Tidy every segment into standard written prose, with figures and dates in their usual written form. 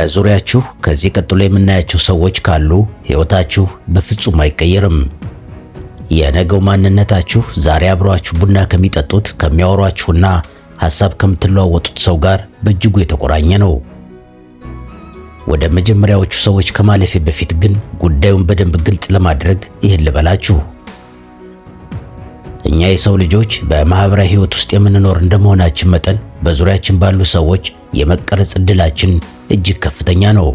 በዙሪያችሁ ከዚህ ቀጥሎ የምናያቸው ሰዎች ካሉ ሕይወታችሁ በፍጹም አይቀየርም። የነገው ማንነታችሁ ዛሬ አብሯችሁ ቡና ከሚጠጡት ከሚያወሯችሁና ሐሳብ ከምትለዋወጡት ሰው ጋር በእጅጉ የተቆራኘ ነው። ወደ መጀመሪያዎቹ ሰዎች ከማለፌ በፊት ግን ጉዳዩን በደንብ ግልጽ ለማድረግ ይህን ልበላችሁ። እኛ የሰው ልጆች በማህበራዊ ሕይወት ውስጥ የምንኖር እንደመሆናችን መጠን በዙሪያችን ባሉ ሰዎች የመቀረጽ ዕድላችን እጅግ ከፍተኛ ነው።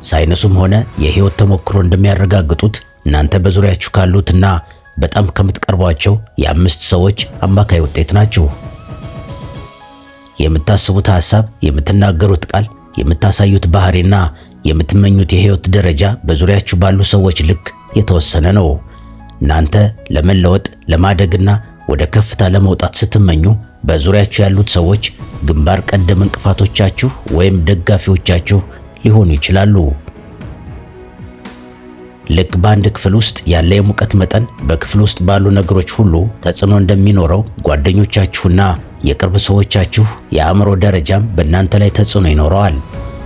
ሳይንሱም ሆነ የሕይወት ተሞክሮ እንደሚያረጋግጡት እናንተ በዙሪያችሁ ካሉትና በጣም ከምትቀርቧቸው የአምስት ሰዎች አማካይ ውጤት ናችሁ። የምታስቡት ሐሳብ፣ የምትናገሩት ቃል፣ የምታሳዩት ባህሪና የምትመኙት የሕይወት ደረጃ በዙሪያችሁ ባሉ ሰዎች ልክ የተወሰነ ነው። እናንተ ለመለወጥ ለማደግና ወደ ከፍታ ለመውጣት ስትመኙ በዙሪያችሁ ያሉት ሰዎች ግንባር ቀደም እንቅፋቶቻችሁ ወይም ደጋፊዎቻችሁ ሊሆኑ ይችላሉ። ልክ በአንድ ክፍል ውስጥ ያለ የሙቀት መጠን በክፍል ውስጥ ባሉ ነገሮች ሁሉ ተጽዕኖ እንደሚኖረው ጓደኞቻችሁና የቅርብ ሰዎቻችሁ የአእምሮ ደረጃም በእናንተ ላይ ተጽዕኖ ይኖረዋል።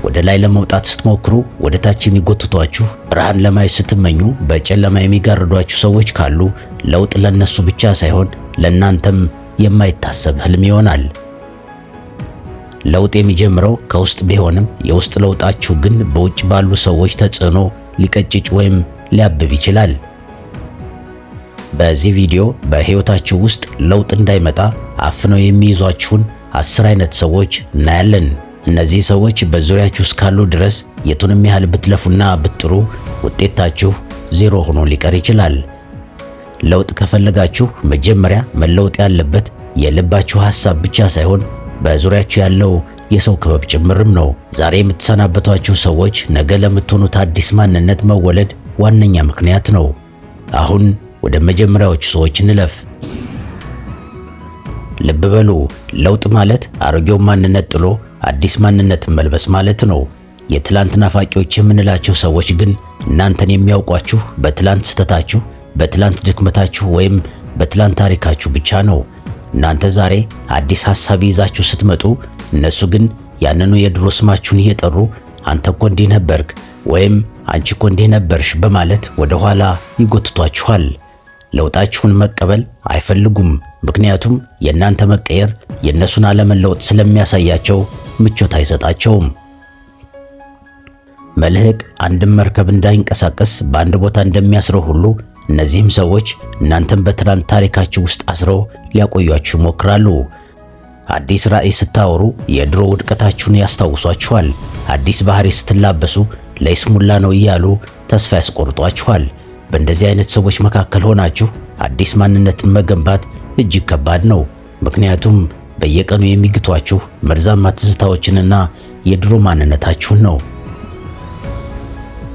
ወደ ላይ ለመውጣት ስትሞክሩ ወደ ታች የሚጎትቷችሁ፣ ብርሃን ለማየት ስትመኙ በጨለማ የሚጋርዷችሁ ሰዎች ካሉ ለውጥ ለነሱ ብቻ ሳይሆን ለእናንተም የማይታሰብ ህልም ይሆናል። ለውጥ የሚጀምረው ከውስጥ ቢሆንም የውስጥ ለውጣችሁ ግን በውጭ ባሉ ሰዎች ተጽዕኖ ሊቀጭጭ ወይም ሊያብብ ይችላል። በዚህ ቪዲዮ በሕይወታችሁ ውስጥ ለውጥ እንዳይመጣ አፍነው የሚይዟችሁን 10 አይነት ሰዎች እናያለን። እነዚህ ሰዎች በዙሪያችሁ እስካሉ ድረስ የቱንም ያህል ብትለፉና ብትጥሩ ውጤታችሁ ዜሮ ሆኖ ሊቀር ይችላል። ለውጥ ከፈለጋችሁ መጀመሪያ መለወጥ ያለበት የልባችሁ ሐሳብ ብቻ ሳይሆን በዙሪያችሁ ያለው የሰው ክበብ ጭምርም ነው። ዛሬ የምትሰናበቷቸው ሰዎች ነገ ለምትሆኑት አዲስ ማንነት መወለድ ዋነኛ ምክንያት ነው። አሁን ወደ መጀመሪያዎቹ ሰዎች እንለፍ። ልብ በሉ፣ ለውጥ ማለት አሮጌው ማንነት ጥሎ አዲስ ማንነትን መልበስ ማለት ነው። የትላንት ናፋቂዎች የምንላቸው ሰዎች ግን እናንተን የሚያውቋችሁ በትላንት ስህተታችሁ፣ በትላንት ድክመታችሁ ወይም በትላንት ታሪካችሁ ብቻ ነው። እናንተ ዛሬ አዲስ ሐሳብ ይዛችሁ ስትመጡ እነሱ ግን ያንኑ የድሮ ስማችሁን እየጠሩ አንተ እኮ እንዲህ ነበርክ ወይም አንቺ እኮ እንዲህ ነበርሽ በማለት ወደ ኋላ ይጎትቷችኋል። ለውጣችሁን መቀበል አይፈልጉም፣ ምክንያቱም የእናንተ መቀየር የእነሱን አለመለወጥ ስለሚያሳያቸው ምቾት አይሰጣቸውም። መልህቅ አንድም መርከብ እንዳይንቀሳቀስ በአንድ ቦታ እንደሚያስረው ሁሉ እነዚህም ሰዎች እናንተን በትላንት ታሪካችሁ ውስጥ አስረው ሊያቆያችሁ ይሞክራሉ። አዲስ ራዕይ ስታወሩ የድሮ ውድቀታችሁን ያስታውሷችኋል። አዲስ ባህሪ ስትላበሱ ለይስሙላ ነው እያሉ ተስፋ ያስቆርጧችኋል። በእንደዚህ አይነት ሰዎች መካከል ሆናችሁ አዲስ ማንነትን መገንባት እጅግ ከባድ ነው። ምክንያቱም በየቀኑ የሚግቷችሁ መርዛማ ትዝታዎችንና የድሮ ማንነታችሁን ነው።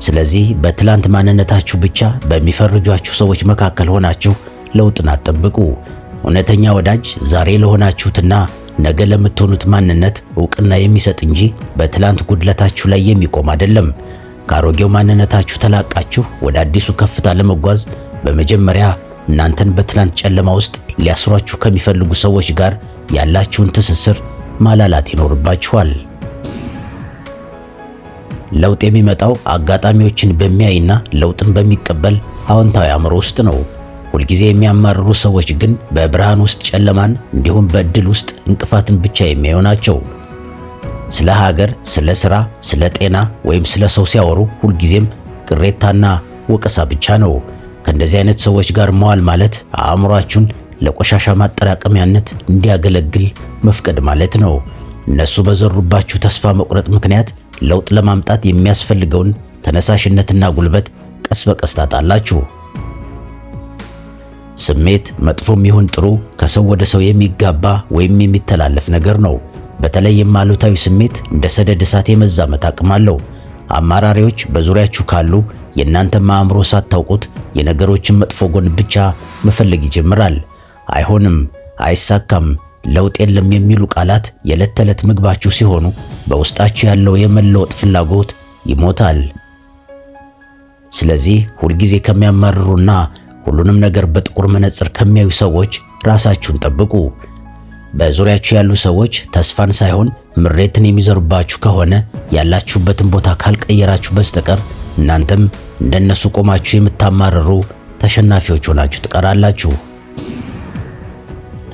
ስለዚህ በትላንት ማንነታችሁ ብቻ በሚፈርጇችሁ ሰዎች መካከል ሆናችሁ ለውጥን አትጠብቁ። እውነተኛ ወዳጅ ዛሬ ለሆናችሁትና ነገ ለምትሆኑት ማንነት ዕውቅና የሚሰጥ እንጂ በትላንት ጉድለታችሁ ላይ የሚቆም አይደለም። ከአሮጌው ማንነታችሁ ተላቃችሁ ወደ አዲሱ ከፍታ ለመጓዝ በመጀመሪያ እናንተን በትላንት ጨለማ ውስጥ ሊያስሯችሁ ከሚፈልጉ ሰዎች ጋር ያላችሁን ትስስር ማላላት ይኖርባችኋል። ለውጥ የሚመጣው አጋጣሚዎችን በሚያይና ለውጥን በሚቀበል አዎንታዊ አእምሮ ውስጥ ነው። ሁልጊዜ የሚያማርሩ ሰዎች ግን በብርሃን ውስጥ ጨለማን እንዲሁም በእድል ውስጥ እንቅፋትን ብቻ የሚያዩ ናቸው። ስለ ሀገር፣ ስለ ሥራ፣ ስለ ጤና ወይም ስለ ሰው ሲያወሩ ሁልጊዜም ቅሬታና ወቀሳ ብቻ ነው። ከእንደዚህ አይነት ሰዎች ጋር መዋል ማለት አእምሯችሁን ለቆሻሻ ማጠራቀሚያነት እንዲያገለግል መፍቀድ ማለት ነው። እነሱ በዘሩባችሁ ተስፋ መቁረጥ ምክንያት ለውጥ ለማምጣት የሚያስፈልገውን ተነሳሽነትና ጉልበት ቀስ በቀስ ታጣላችሁ። ስሜት መጥፎም ይሁን ጥሩ ከሰው ወደ ሰው የሚጋባ ወይም የሚተላለፍ ነገር ነው። በተለይም አሉታዊ ስሜት እንደ ሰደድ እሳት የመዛመት አቅም አለው። አማራሪዎች በዙሪያችሁ ካሉ የእናንተ አእምሮ ሳታውቁት የነገሮችን መጥፎ ጎን ብቻ መፈለግ ይጀምራል። አይሆንም፣ አይሳካም፣ ለውጥ የለም የሚሉ ቃላት የዕለት ተዕለት ምግባችሁ ሲሆኑ በውስጣችሁ ያለው የመለወጥ ፍላጎት ይሞታል። ስለዚህ ሁልጊዜ ከሚያማርሩና ሁሉንም ነገር በጥቁር መነጽር ከሚያዩ ሰዎች ራሳችሁን ጠብቁ። በዙሪያችሁ ያሉ ሰዎች ተስፋን ሳይሆን ምሬትን የሚዘሩባችሁ ከሆነ ያላችሁበትን ቦታ ካልቀየራችሁ በስተቀር እናንተም እንደነሱ ቆማችሁ የምታማርሩ ተሸናፊዎች ሆናችሁ ትቀራላችሁ።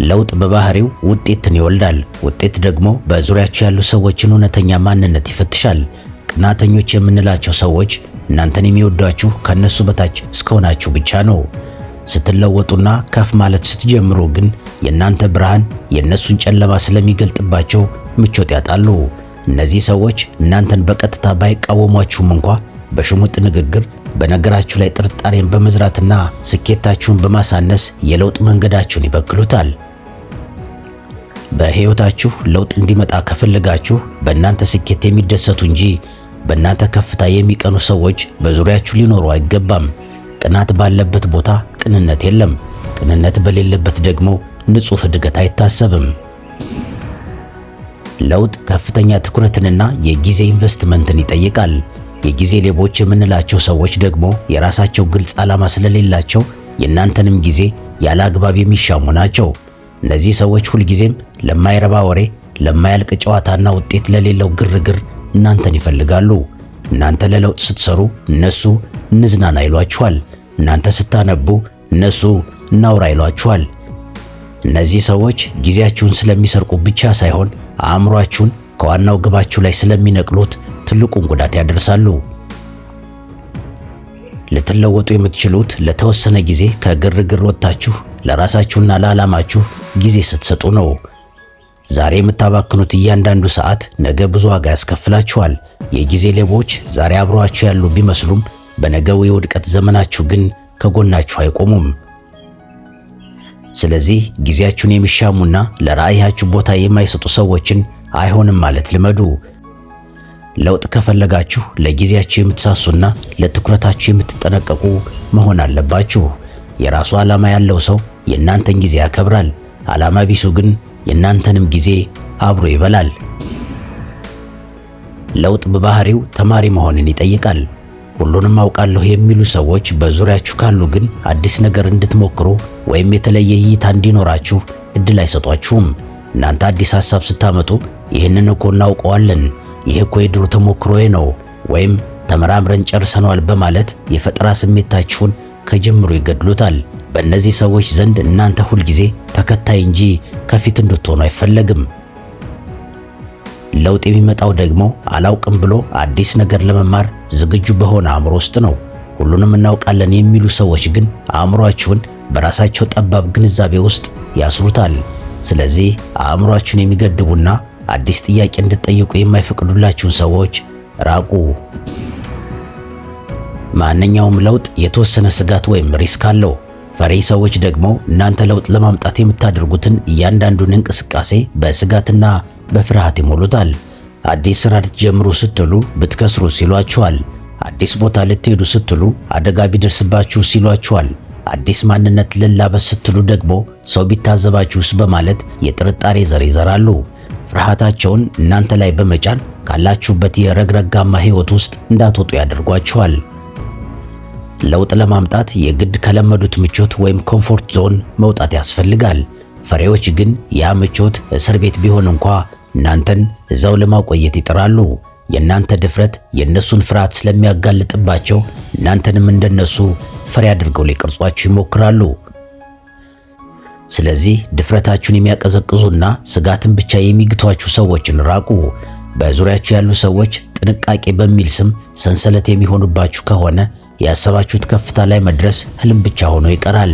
ለውጥ በባህሪው ውጤትን ይወልዳል። ውጤት ደግሞ በዙሪያችሁ ያሉ ሰዎችን እውነተኛ ማንነት ይፈትሻል። ቅናተኞች የምንላቸው ሰዎች እናንተን የሚወዷችሁ ከነሱ በታች እስከሆናችሁ ብቻ ነው። ስትለወጡና ከፍ ማለት ስትጀምሩ ግን የእናንተ ብርሃን የእነሱን ጨለማ ስለሚገልጥባቸው ምቾት ያጣሉ። እነዚህ ሰዎች እናንተን በቀጥታ ባይቃወሟችሁም እንኳ በሽሙጥ ንግግር በነገራችሁ ላይ ጥርጣሬን በመዝራትና ስኬታችሁን በማሳነስ የለውጥ መንገዳችሁን ይበክሉታል። በሕይወታችሁ ለውጥ እንዲመጣ ከፈለጋችሁ በእናንተ ስኬት የሚደሰቱ እንጂ በእናንተ ከፍታ የሚቀኑ ሰዎች በዙሪያችሁ ሊኖሩ አይገባም። ቅናት ባለበት ቦታ ቅንነት የለም። ቅንነት በሌለበት ደግሞ ንጹህ እድገት አይታሰብም። ለውጥ ከፍተኛ ትኩረትንና የጊዜ ኢንቨስትመንትን ይጠይቃል። የጊዜ ሌቦች የምንላቸው ሰዎች ደግሞ የራሳቸው ግልጽ ዓላማ ስለሌላቸው የእናንተንም ጊዜ ያለ አግባብ የሚሻሙ ናቸው። እነዚህ ሰዎች ሁልጊዜም ለማይረባ ወሬ፣ ለማያልቅ ጨዋታና ውጤት ለሌለው ግርግር እናንተን ይፈልጋሉ። እናንተ ለለውጥ ስትሰሩ እነሱ እንዝናና ይሏችኋል። እናንተ ስታነቡ እነሱ እናውራ ይሏችኋል። እነዚህ ሰዎች ጊዜያችሁን ስለሚሰርቁ ብቻ ሳይሆን አእምሯችሁን ከዋናው ግባችሁ ላይ ስለሚነቅሉት ትልቁን ጉዳት ያደርሳሉ። ልትለወጡ የምትችሉት ለተወሰነ ጊዜ ከግርግር ወጥታችሁ ለራሳችሁና ለዓላማችሁ ጊዜ ስትሰጡ ነው። ዛሬ የምታባክኑት እያንዳንዱ ሰዓት ነገ ብዙ ዋጋ ያስከፍላችኋል። የጊዜ ሌቦች ዛሬ አብሯችሁ ያሉ ቢመስሉም በነገው የውድቀት ዘመናችሁ ግን ከጎናችሁ አይቆሙም። ስለዚህ ጊዜያችሁን የሚሻሙና ለራእያችሁ ቦታ የማይሰጡ ሰዎችን አይሆንም ማለት ልመዱ። ለውጥ ከፈለጋችሁ ለጊዜያችሁ የምትሳሱና ለትኩረታችሁ የምትጠነቀቁ መሆን አለባችሁ። የራሱ ዓላማ ያለው ሰው የእናንተን ጊዜ ያከብራል። ዓላማ ቢሱ ግን የእናንተንም ጊዜ አብሮ ይበላል። ለውጥ በባህሪው ተማሪ መሆንን ይጠይቃል። ሁሉንም አውቃለሁ የሚሉ ሰዎች በዙሪያችሁ ካሉ ግን አዲስ ነገር እንድትሞክሩ ወይም የተለየ እይታ እንዲኖራችሁ እድል አይሰጧችሁም። እናንተ አዲስ ሐሳብ ስታመጡ ይህንን እኮ እናውቀዋለን፣ ይህ እኮ የድሮ ተሞክሮዬ ነው ወይም ተመራምረን ጨርሰነዋል በማለት የፈጠራ ስሜታችሁን ከጅምሩ ይገድሉታል። በእነዚህ ሰዎች ዘንድ እናንተ ሁልጊዜ ተከታይ እንጂ ከፊት እንድትሆኑ አይፈለግም። ለውጥ የሚመጣው ደግሞ አላውቅም ብሎ አዲስ ነገር ለመማር ዝግጁ በሆነ አእምሮ ውስጥ ነው። ሁሉንም እናውቃለን የሚሉ ሰዎች ግን አእምሯችሁን በራሳቸው ጠባብ ግንዛቤ ውስጥ ያስሩታል። ስለዚህ አእምሯችሁን የሚገድቡና አዲስ ጥያቄ እንድትጠይቁ የማይፈቅዱላችሁን ሰዎች ራቁ። ማንኛውም ለውጥ የተወሰነ ስጋት ወይም ሪስክ አለው። ፈሪ ሰዎች ደግሞ እናንተ ለውጥ ለማምጣት የምታደርጉትን እያንዳንዱን እንቅስቃሴ በስጋትና በፍርሃት ይሞሉታል። አዲስ ስራ ልትጀምሩ ስትሉ ብትከስሩ ሲሏችኋል። አዲስ ቦታ ልትሄዱ ስትሉ አደጋ ቢደርስባችሁ ሲሏችኋል። አዲስ ማንነት ልላበስ ስትሉ ደግሞ ሰው ቢታዘባችሁስ በማለት የጥርጣሬ ዘር ይዘራሉ። ፍርሃታቸውን እናንተ ላይ በመጫን ካላችሁበት የረግረጋማ ሕይወት ውስጥ እንዳትወጡ ያደርጓችኋል። ለውጥ ለማምጣት የግድ ከለመዱት ምቾት ወይም ኮምፎርት ዞን መውጣት ያስፈልጋል። ፈሪዎች ግን ያ ምቾት እስር ቤት ቢሆን እንኳ እናንተን እዛው ለማቆየት ይጥራሉ። የእናንተ ድፍረት የእነሱን ፍርሃት ስለሚያጋልጥባቸው እናንተንም እንደነሱ ፈሪ አድርገው ሊቀርጿችሁ ይሞክራሉ። ስለዚህ ድፍረታችሁን የሚያቀዘቅዙና ስጋትን ብቻ የሚግቷችሁ ሰዎችን ራቁ። በዙሪያችሁ ያሉ ሰዎች ጥንቃቄ በሚል ስም ሰንሰለት የሚሆኑባችሁ ከሆነ ያሰባችሁት ከፍታ ላይ መድረስ ህልም ብቻ ሆኖ ይቀራል።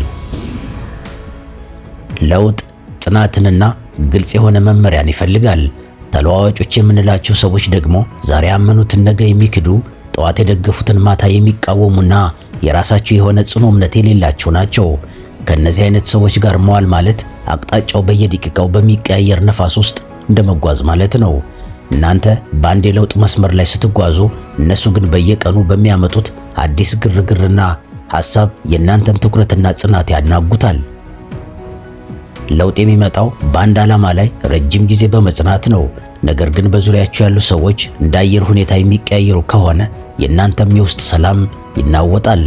ለውጥ ጽናትንና ግልጽ የሆነ መመሪያን ይፈልጋል። ተለዋዋጮች የምንላቸው ሰዎች ደግሞ ዛሬ ያመኑትን ነገ የሚክዱ፣ ጠዋት የደገፉትን ማታ የሚቃወሙና የራሳቸው የሆነ ጽኑ እምነት የሌላቸው ናቸው። ከእነዚህ አይነት ሰዎች ጋር መዋል ማለት አቅጣጫው በየደቂቃው በሚቀያየር ነፋስ ውስጥ እንደመጓዝ ማለት ነው። እናንተ በአንድ የለውጥ መስመር ላይ ስትጓዙ፣ እነሱ ግን በየቀኑ በሚያመጡት አዲስ ግርግርና ሐሳብ የእናንተን ትኩረትና ጽናት ያናጉታል። ለውጥ የሚመጣው በአንድ ዓላማ ላይ ረጅም ጊዜ በመጽናት ነው። ነገር ግን በዙሪያችሁ ያሉ ሰዎች እንደ አየር ሁኔታ የሚቀያየሩ ከሆነ የእናንተም የውስጥ ሰላም ይናወጣል።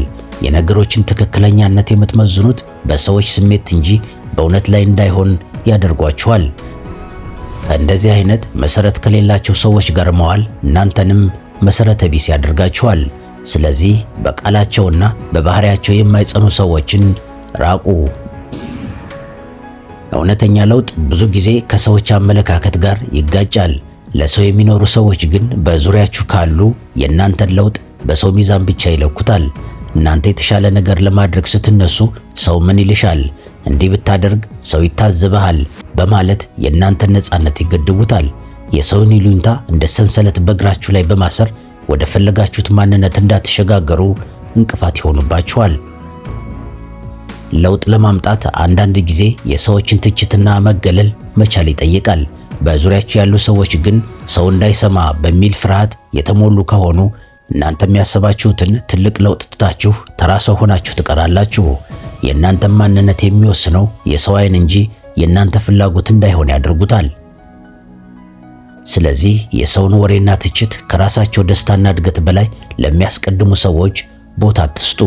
የነገሮችን ትክክለኛነት የምትመዝኑት በሰዎች ስሜት እንጂ በእውነት ላይ እንዳይሆን ያደርጓችኋል። ከእንደዚህ አይነት መሰረት ከሌላቸው ሰዎች ጋር መዋል እናንተንም መሰረተ ቢስ ያደርጋችኋል። ስለዚህ በቃላቸውና በባህሪያቸው የማይጸኑ ሰዎችን ራቁ። እውነተኛ ለውጥ ብዙ ጊዜ ከሰዎች አመለካከት ጋር ይጋጫል። ለሰው የሚኖሩ ሰዎች ግን በዙሪያችሁ ካሉ የእናንተን ለውጥ በሰው ሚዛን ብቻ ይለኩታል። እናንተ የተሻለ ነገር ለማድረግ ስትነሱ ሰው ምን ይልሻል፣ እንዲህ ብታደርግ ሰው ይታዘብሃል በማለት የእናንተን ነፃነት ይገድቡታል። የሰውን ይሉኝታ እንደ ሰንሰለት በእግራችሁ ላይ በማሰር ወደ ፈለጋችሁት ማንነት እንዳትሸጋገሩ እንቅፋት ይሆኑባችኋል። ለውጥ ለማምጣት አንዳንድ ጊዜ የሰዎችን ትችትና መገለል መቻል ይጠይቃል። በዙሪያችሁ ያሉ ሰዎች ግን ሰው እንዳይሰማ በሚል ፍርሃት የተሞሉ ከሆኑ እናንተ የሚያስባችሁትን ትልቅ ለውጥ ትታችሁ ተራ ሰው ሆናችሁ ትቀራላችሁ። የእናንተን ማንነት የሚወስነው የሰው ዓይን እንጂ የእናንተ ፍላጎት እንዳይሆን ያደርጉታል። ስለዚህ የሰውን ወሬና ትችት ከራሳቸው ደስታና እድገት በላይ ለሚያስቀድሙ ሰዎች ቦታ አትስጡ።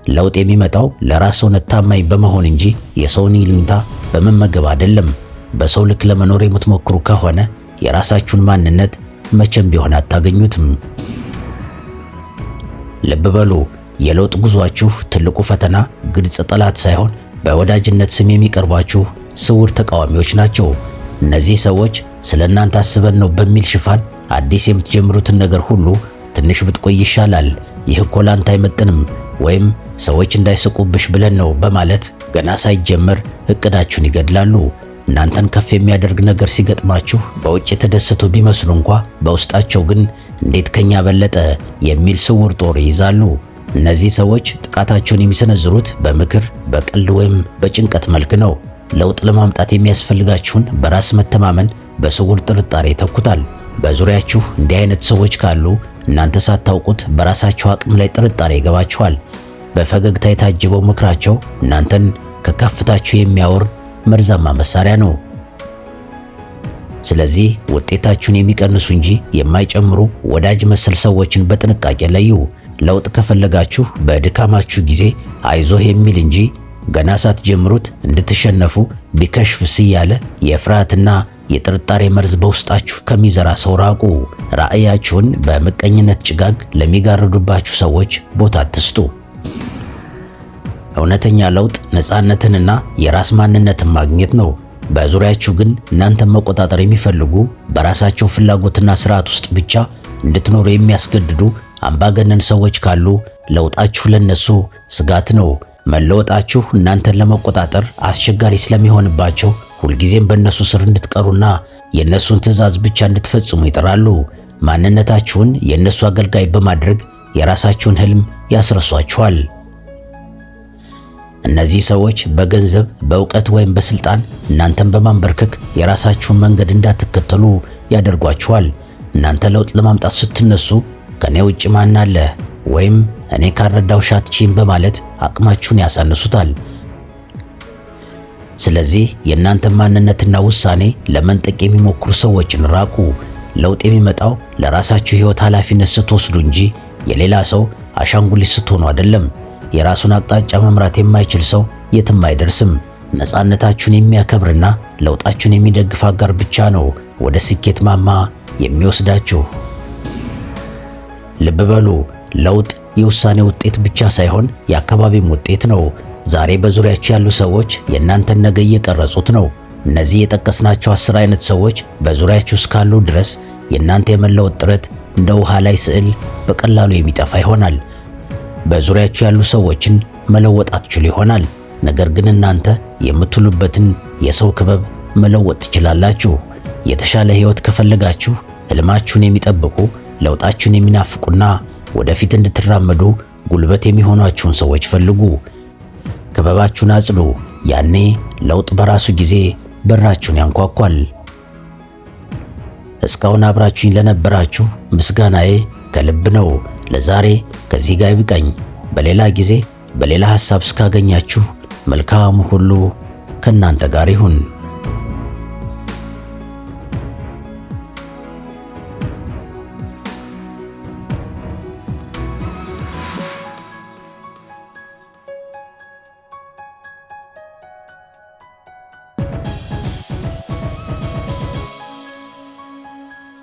ለውጥ የሚመጣው ለራስ እውነት ታማኝ በመሆን እንጂ የሰውን ይሉኝታ በመመገብ አይደለም። በሰው ልክ ለመኖር የምትሞክሩ ከሆነ የራሳችሁን ማንነት መቼም ቢሆን አታገኙትም። ልብ በሉ፣ የለውጥ ጉዟችሁ ትልቁ ፈተና ግልጽ ጠላት ሳይሆን በወዳጅነት ስም የሚቀርቧችሁ ስውር ተቃዋሚዎች ናቸው። እነዚህ ሰዎች ስለ እናንተ አስበን ነው በሚል ሽፋን አዲስ የምትጀምሩትን ነገር ሁሉ ትንሽ ብትቆይ ይሻላል፣ ይህ እኮ ላንተ አይመጥንም፣ ወይም ሰዎች እንዳይስቁብሽ ብለን ነው በማለት ገና ሳይጀመር እቅዳችሁን ይገድላሉ። እናንተን ከፍ የሚያደርግ ነገር ሲገጥማችሁ በውጭ የተደሰቱ ቢመስሉ እንኳ በውስጣቸው ግን እንዴት ከኛ በለጠ የሚል ስውር ጦር ይይዛሉ። እነዚህ ሰዎች ጥቃታቸውን የሚሰነዝሩት በምክር፣ በቀልድ ወይም በጭንቀት መልክ ነው። ለውጥ ለማምጣት የሚያስፈልጋችሁን በራስ መተማመን በስውር ጥርጣሬ ይተኩታል። በዙሪያችሁ እንዲህ አይነት ሰዎች ካሉ እናንተ ሳታውቁት በራሳችሁ አቅም ላይ ጥርጣሬ ይገባችኋል። በፈገግታ የታጀበው ምክራቸው እናንተን ከከፍታችሁ የሚያወር መርዛማ መሳሪያ ነው። ስለዚህ ውጤታችሁን የሚቀንሱ እንጂ የማይጨምሩ ወዳጅ መሰል ሰዎችን በጥንቃቄ ለዩ። ለውጥ ከፈለጋችሁ በድካማችሁ ጊዜ አይዞህ የሚል እንጂ ገና ሳትጀምሩት እንድትሸነፉ ቢከሽፍስ እያለ የፍርሃትና የጥርጣሬ መርዝ በውስጣችሁ ከሚዘራ ሰው ራቁ። ራዕያችሁን በምቀኝነት ጭጋግ ለሚጋርዱባችሁ ሰዎች ቦታ አትስጡ። እውነተኛ ለውጥ ነፃነትንና የራስ ማንነትን ማግኘት ነው። በዙሪያችሁ ግን እናንተን መቆጣጠር የሚፈልጉ በራሳቸው ፍላጎትና ስርዓት ውስጥ ብቻ እንድትኖሩ የሚያስገድዱ አምባገነን ሰዎች ካሉ ለውጣችሁ ለነሱ ስጋት ነው። መለወጣችሁ እናንተን ለመቆጣጠር አስቸጋሪ ስለሚሆንባቸው ሁልጊዜም በእነሱ ስር እንድትቀሩና የእነሱን ትዕዛዝ ብቻ እንድትፈጽሙ ይጥራሉ። ማንነታችሁን የእነሱ አገልጋይ በማድረግ የራሳችሁን ህልም ያስረሷችኋል። እነዚህ ሰዎች በገንዘብ፣ በእውቀት ወይም በስልጣን እናንተን በማንበርከክ የራሳችሁን መንገድ እንዳትከተሉ ያደርጓችኋል። እናንተ ለውጥ ለማምጣት ስትነሱ ከኔ ውጭ ማን አለ ወይም እኔ ካረዳው ሻትቺን በማለት አቅማችሁን ያሳንሱታል። ስለዚህ የእናንተ ማንነትና ውሳኔ ለመንጠቅ የሚሞክሩ ሰዎችን ራቁ። ለውጥ የሚመጣው ለራሳችሁ ህይወት ኃላፊነት ስትወስዱ እንጂ የሌላ ሰው አሻንጉሊት ስትሆኑ አይደለም። የራሱን አቅጣጫ መምራት የማይችል ሰው የትም አይደርስም። ነፃነታችሁን የሚያከብርና ለውጣችሁን የሚደግፍ አጋር ብቻ ነው ወደ ስኬት ማማ የሚወስዳችሁ። ልብ በሉ፣ ለውጥ የውሳኔ ውጤት ብቻ ሳይሆን የአካባቢም ውጤት ነው። ዛሬ በዙሪያችሁ ያሉ ሰዎች የእናንተን ነገ እየቀረጹት ነው። እነዚህ የጠቀስናቸው 10 አይነት ሰዎች በዙሪያችሁ እስካሉ ድረስ የእናንተ የመለወጥ ጥረት እንደ ውሃ ላይ ስዕል በቀላሉ የሚጠፋ ይሆናል። በዙሪያችሁ ያሉ ሰዎችን መለወጥ አትችሉ ይሆናል። ነገር ግን እናንተ የምትሉበትን የሰው ክበብ መለወጥ ትችላላችሁ። የተሻለ ህይወት ከፈለጋችሁ ህልማችሁን የሚጠብቁ፣ ለውጣችሁን የሚናፍቁና ወደፊት እንድትራመዱ ጉልበት የሚሆኗችሁን ሰዎች ፈልጉ። ክበባችሁን አጽዱ። ያኔ ለውጥ በራሱ ጊዜ በራችሁን ያንኳኳል። እስካሁን አብራችሁኝ ለነበራችሁ ምስጋናዬ ከልብ ነው። ለዛሬ ከዚህ ጋር ይብቃኝ። በሌላ ጊዜ በሌላ ሐሳብ እስካገኛችሁ መልካም ሁሉ ከእናንተ ጋር ይሁን።